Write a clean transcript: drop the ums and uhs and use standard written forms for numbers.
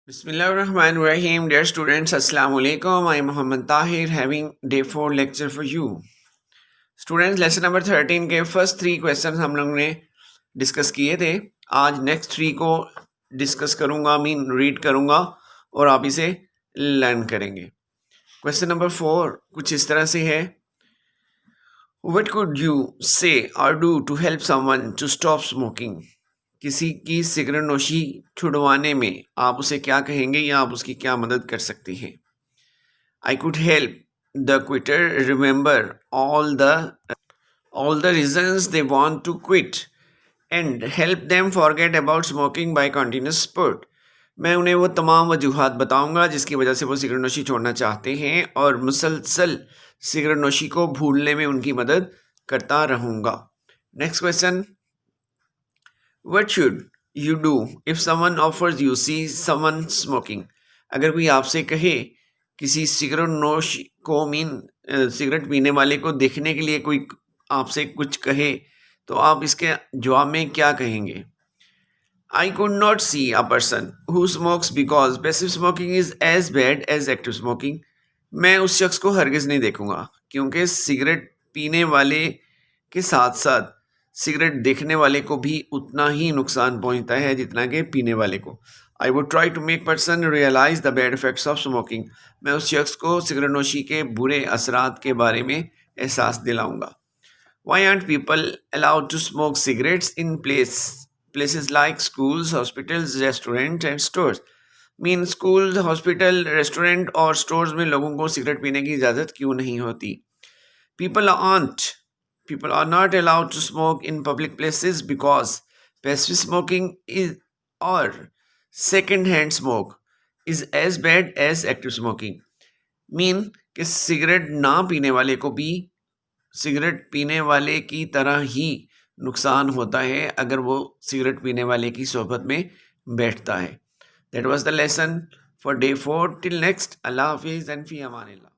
Bismillahirrahmanirrahim. Dear students, Assalamu alaikum. I am Muhammad Tahir having day 4 lecture for you. Students, lesson number 13 के first 3 question हम लोग ने discuss किए थे. आज नेक्स्ट 3 को डिस्कस करूंगा, रीड करूंगा और आप इसे लर्न करेंगे. क्वेश्चन नंबर 4 कुछ इस तरह से है. What could you say or do to help someone to stop smoking? किसी की सिगरेट नोशी छुड़वाने में आप उसे क्या कहेंगे या आप उसकी क्या मदद कर सकती हैं. I could help the quitter remember all the reasons they want to quit and help them forget about smoking by continuous support. मैं उन्हें वो तमाम वजूहात बताऊंगा जिसकी वजह से वो सिगरेट नोशी छोड़ना चाहते हैं और मुसलसल सिगरेट नोशी को भूलने में उनकी मदद करता रहूंगा. Next question. What should you do if someone offers you see someone smoking? अगर कोई आपसे कहे किसी सिगरेट नोश को सिगरेट पीने वाले को देखने के लिए कोई आपसे कुछ कहे तो आप इसके जवाब में क्या कहेंगे. I could not see a person who smokes because passive smoking is as bad as active smoking. मैं उस शख्स को हरगिज नहीं देखूंगा क्योंकि सिगरेट पीने वाले के साथ साथ सिगरेट देखने वाले को भी उतना ही नुकसान पहुंचता है जितना कि पीने वाले को. I would try to make person realise the bad effects of smoking. मैं उस शख्स को सिगरेट नोशी के बुरे असरात के बारे में एहसास दिलाऊंगा. Why aren't people allowed to smoke cigarettes in places like schools, hospitals, restaurant and stores. School, hospital, restaurant और स्टोर्स में लोगों को सिगरेट पीने की इजाज़त क्यों नहीं होती. People are not allowed to smoke in public places because passive smoking or second-hand smoke is as bad as active smoking. कि सिगरेट ना पीने वाले को भी सिगरेट पीने वाले की तरह ही नुकसान होता है अगर वो सिगरेट पीने वाले की सोबत में बैठता है. That was the lesson for day 4. Till next, Allah Hafiz and Fi Amanillah.